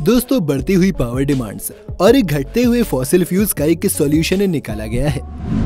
दोस्तों, बढ़ती हुई पावर डिमांड्स और घटते हुए फॉसिल फ्यूल्स का एक सॉल्यूशन निकाला गया है,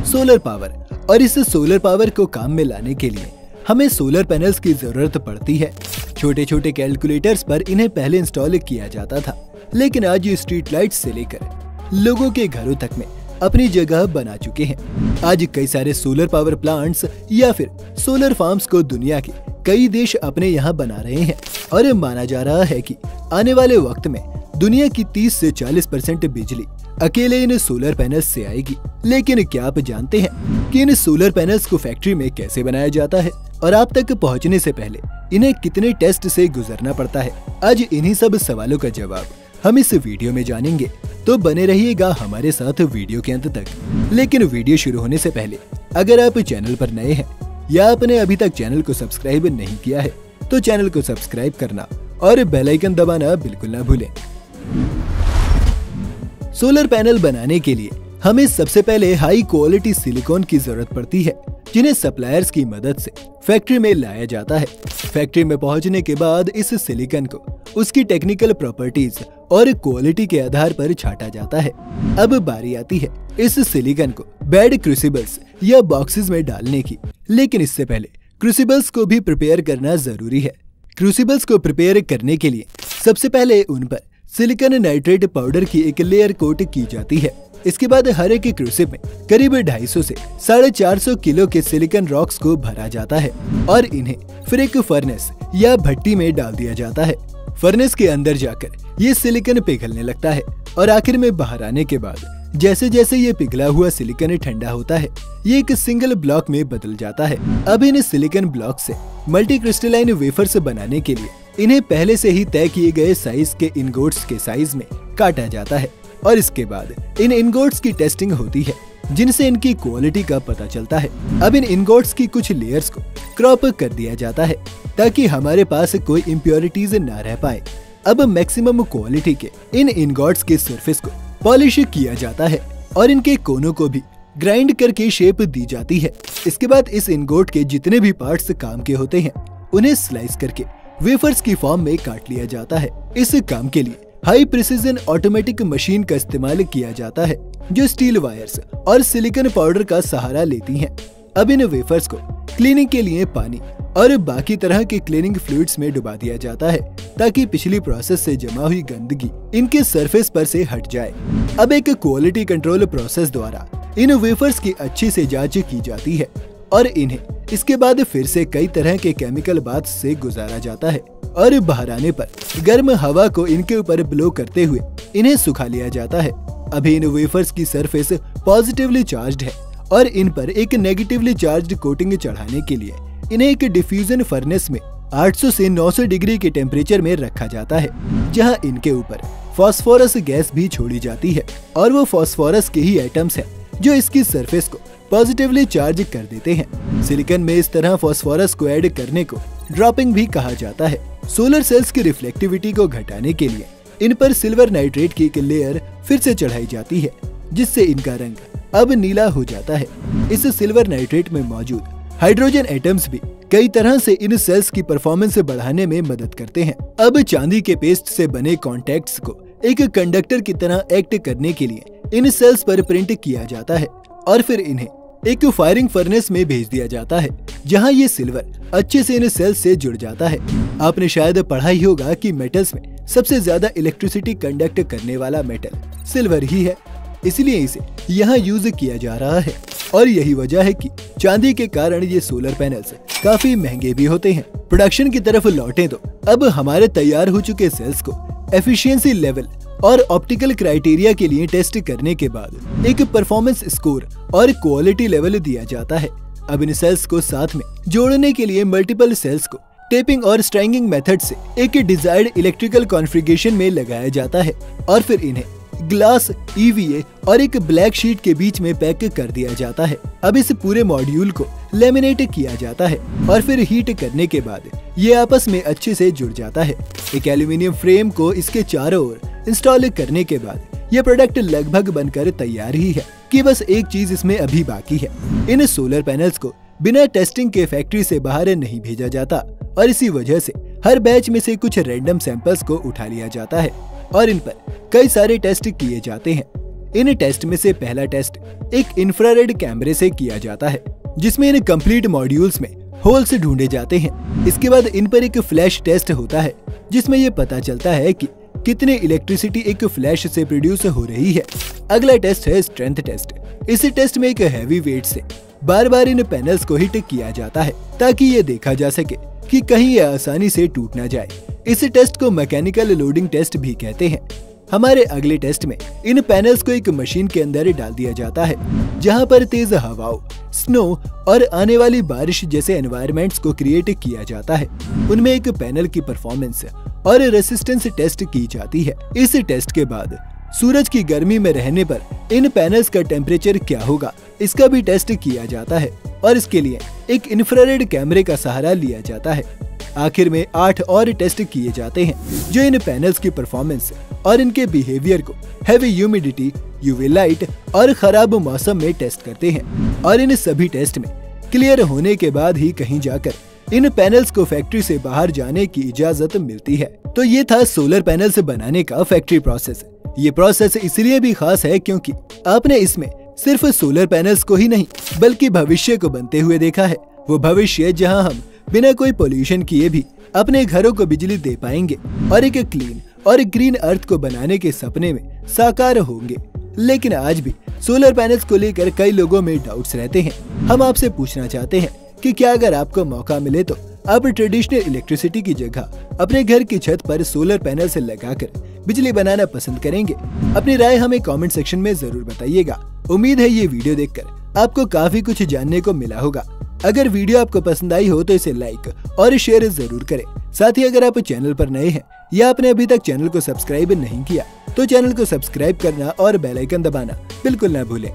सोलर पावर। और इस सोलर पावर को काम में लाने के लिए हमें सोलर पैनल्स की जरूरत पड़ती है। छोटे छोटे कैलकुलेटर्स पर इन्हें पहले इंस्टॉल किया जाता था, लेकिन आज ये स्ट्रीट लाइट्स से लेकर लोगों के घरों तक में अपनी जगह बना चुके हैं। आज कई सारे सोलर पावर प्लांट्स या फिर सोलर फार्म्स को दुनिया के कई देश अपने यहाँ बना रहे हैं और माना जा रहा है कि आने वाले वक्त में दुनिया की 30 से 40% बिजली अकेले इन सोलर पैनल्स से आएगी। लेकिन क्या आप जानते हैं कि इन सोलर पैनल्स को फैक्ट्री में कैसे बनाया जाता है और आप तक पहुँचने से पहले इन्हें कितने टेस्ट से गुजरना पड़ता है? आज इन्हीं सब सवालों का जवाब हम इस वीडियो में जानेंगे, तो बने रहिएगा हमारे साथ वीडियो के अंत तक। लेकिन वीडियो शुरू होने से पहले अगर आप चैनल पर नए हैं या आपने अभी तक चैनल को सब्सक्राइब नहीं किया है तो चैनल को सब्सक्राइब करना और बेल आइकन दबाना बिल्कुल ना भूलें। सोलर पैनल बनाने के लिए हमें सबसे पहले हाई क्वालिटी सिलिकॉन की जरूरत पड़ती है, जिन्हें सप्लायर्स की मदद से फैक्ट्री में लाया जाता है। फैक्ट्री में पहुंचने के बाद इस सिलिकॉन को उसकी टेक्निकल प्रॉपर्टीज और क्वालिटी के आधार पर छाटा जाता है। अब बारी आती है इस सिलिकॉन को बेड क्रूसिबल्स या बॉक्सेस में डालने की, लेकिन इससे पहले क्रूसिबल्स को भी प्रिपेयर करना जरूरी है। क्रूसिबल्स को प्रिपेयर करने के लिए सबसे पहले उन पर सिलिकॉन नाइट्रेट पाउडर की एक लेयर कोट की जाती है। इसके बाद हर एक क्रूसिब में करीब 250 से 450 किलो के सिलिकॉन रॉक्स को भरा जाता है और इन्हें फिर एक फर्नेस या भट्टी में डाल दिया जाता है। फर्नेस के अंदर जाकर ये सिलिकॉन पिघलने लगता है और आखिर में बाहर आने के बाद जैसे जैसे ये पिघला हुआ सिलिकॉन ठंडा होता है, ये एक सिंगल ब्लॉक में बदल जाता है। अब इन सिलिकॉन ब्लॉक से मल्टी क्रिस्टलाइन वेफर्स बनाने के लिए इन्हें पहले से ही तय किए गए साइज के इनगोट्स के साइज में काटा जाता है और इसके बाद इन इनगोट्स की टेस्टिंग होती है, जिनसे इनकी क्वालिटी का पता चलता है। अब इन इनगोट्स की कुछ लेयर्स को क्रॉप कर दिया जाता है ताकि हमारे पास कोई इम्प्योरिटीज ना रह पाए। अब मैक्सिमम क्वालिटी के इन इनगोट्स के सरफेस को पॉलिश किया जाता है और इनके कोनों को भी ग्राइंड करके शेप दी जाती है। इसके बाद इस इनगोट के जितने भी पार्ट्स काम के होते हैं उन्हें स्लाइस करके वेफर्स की फॉर्म में काट लिया जाता है। इस काम के लिए हाई प्रिसीजन ऑटोमेटिक मशीन का इस्तेमाल किया जाता है, जो स्टील वायर्स और सिलिकॉन पाउडर का सहारा लेती हैं। अब इन वेफर्स को क्लीनिंग के लिए पानी और बाकी तरह के क्लीनिंग फ्लूइड्स में डुबा दिया जाता है ताकि पिछली प्रोसेस से जमा हुई गंदगी इनके सरफेस पर से हट जाए। अब एक क्वालिटी कंट्रोल प्रोसेस द्वारा इन वेफर्स की अच्छी से जांच की जाती है और इन्हें इसके बाद फिर से कई तरह के केमिकल बाथ से गुजारा जाता है और बाहर आने पर गर्म हवा को इनके ऊपर ब्लो करते हुए इन्हें सुखा लिया जाता है। अभी इन वेफर्स की सरफेस पॉजिटिवली चार्ज्ड है और इन पर एक नेगेटिवली चार्ज्ड कोटिंग चढ़ाने के लिए इन्हें एक डिफ्यूजन फर्नेस में 800 से 900 डिग्री के टेम्परेचर में रखा जाता है, जहां इनके ऊपर फास्फोरस गैस भी छोड़ी जाती है और वो फास्फोरस के ही एटम्स हैं जो इसकी सरफेस को पॉजिटिवली चार्ज कर देते हैं। सिलिकॉन में इस तरह फास्फोरस को ऐड करने को ड्रॉपिंग भी कहा जाता है। सोलर सेल्स की रिफ्लेक्टिविटी को घटाने के लिए इन पर सिल्वर नाइट्रेट की एक लेयर फिर से चढ़ाई जाती है, जिससे इनका रंग अब नीला हो जाता है। इस सिल्वर नाइट्रेट में मौजूद हाइड्रोजन एटम्स भी कई तरह से इन सेल्स की परफॉर्मेंस बढ़ाने में मदद करते हैं। अब चांदी के पेस्ट से बने कॉन्टैक्ट्स को एक कंडक्टर की तरह एक्ट करने के लिए इन सेल्स पर प्रिंट किया जाता है और फिर इन्हें एक फायरिंग फर्नेस में भेज दिया जाता है, जहां ये सिल्वर अच्छे से इन सेल्स से जुड़ जाता है। आपने शायद पढ़ा ही होगा कि मेटल्स में सबसे ज्यादा इलेक्ट्रिसिटी कंडक्ट करने वाला मेटल सिल्वर ही है, इसलिए इसे यहाँ यूज किया जा रहा है और यही वजह है कि चांदी के कारण ये सोलर पैनल्स काफी महंगे भी होते हैं। प्रोडक्शन की तरफ लौटें तो अब हमारे तैयार हो चुके सेल्स को एफिशिएंसी लेवल और ऑप्टिकल क्राइटेरिया के लिए टेस्ट करने के बाद एक परफॉर्मेंस स्कोर और क्वालिटी लेवल दिया जाता है। अब इन सेल्स को साथ में जोड़ने के लिए मल्टीपल सेल्स को टेपिंग और स्ट्रैंगिंग मेथड से एक डिजायर्ड इलेक्ट्रिकल कॉन्फ़िगरेशन में लगाया जाता है और फिर इन्हें ग्लास, EVA और एक ब्लैक शीट के बीच में पैक कर दिया जाता है। अब इस पूरे मॉड्यूल को लेमिनेट किया जाता है और फिर हीट करने के बाद ये आपस में अच्छे से जुड़ जाता है। एक एल्यूमिनियम फ्रेम को इसके चारों ओर इंस्टॉल करने के बाद ये प्रोडक्ट लगभग बनकर तैयार ही है कि बस एक चीज इसमें अभी बाकी है। इन सोलर पैनल्स को बिना टेस्टिंग के फैक्ट्री से बाहर नहीं भेजा जाता और इसी वजह से हर बैच में से कुछ रैंडम सैंपल्स को उठा लिया जाता है और इन पर कई सारे टेस्ट किए जाते हैं। इन टेस्ट में से पहला टेस्ट एक इंफ्रारेड कैमरे से किया जाता है, जिसमें इन कंप्लीट मॉड्यूल्स में होल्स ढूंढे जाते हैं। इसके बाद इन पर एक फ्लैश टेस्ट होता है, जिसमें ये पता चलता है कि कितनी इलेक्ट्रिसिटी एक फ्लैश से प्रोड्यूस हो रही है। अगला टेस्ट है स्ट्रेंथ टेस्ट। इस टेस्ट में एक हैवी वेट से बार बार इन पैनल्स को हिट किया जाता है ताकि ये देखा जा सके कि कहीं ये आसानी से टूट ना जाए। इस टेस्ट को मैकेनिकल लोडिंग टेस्ट भी कहते हैं। हमारे अगले टेस्ट में इन पैनल्स को एक मशीन के अंदर डाल दिया जाता है, जहां पर तेज हवाओं, स्नो और आने वाली बारिश जैसे एनवायरनमेंट्स को क्रिएट किया जाता है। उनमें एक पैनल की परफॉर्मेंस और रेसिस्टेंस टेस्ट की जाती है। इस टेस्ट के बाद सूरज की गर्मी में रहने पर इन पैनल्स का टेम्परेचर क्या होगा, इसका भी टेस्ट किया जाता है और इसके लिए एक इंफ्रारेड कैमरे का सहारा लिया जाता है। आखिर में 8 और टेस्ट किए जाते हैं जो इन पैनल्स की परफॉर्मेंस और इनके बिहेवियर को हैवी ह्यूमिडिटी, यूवी लाइट और खराब मौसम में टेस्ट करते हैं। और इन सभी टेस्ट में क्लियर होने के बाद ही कहीं जाकर इन पैनल्स को फैक्ट्री से बाहर जाने की इजाजत मिलती है। तो ये था सोलर पैनल्स बनाने का फैक्ट्री प्रोसेस। ये प्रोसेस इसलिए भी खास है क्योंकि आपने इसमें सिर्फ सोलर पैनल्स को ही नहीं बल्कि भविष्य को बनते हुए देखा है। वो भविष्य जहां हम बिना कोई पोल्यूशन किए भी अपने घरों को बिजली दे पाएंगे और एक क्लीन और ग्रीन अर्थ को बनाने के सपने में साकार होंगे। लेकिन आज भी सोलर पैनल्स को लेकर कई लोगों में डाउट्स रहते हैं। हम आपसे पूछना चाहते हैं कि क्या अगर आपको मौका मिले तो आप ट्रेडिशनल इलेक्ट्रिसिटी की जगह अपने घर की छत पर सोलर पैनल से लगाकर बिजली बनाना पसंद करेंगे? अपनी राय हमें कमेंट सेक्शन में जरूर बताइएगा। उम्मीद है ये वीडियो देखकर आपको काफी कुछ जानने को मिला होगा। अगर वीडियो आपको पसंद आई हो तो इसे लाइक और शेयर जरूर करें। साथ ही अगर आप चैनल पर नए हैं या आपने अभी तक चैनल को सब्सक्राइब नहीं किया तो चैनल को सब्सक्राइब करना और बेल आइकन दबाना बिल्कुल न भूलें।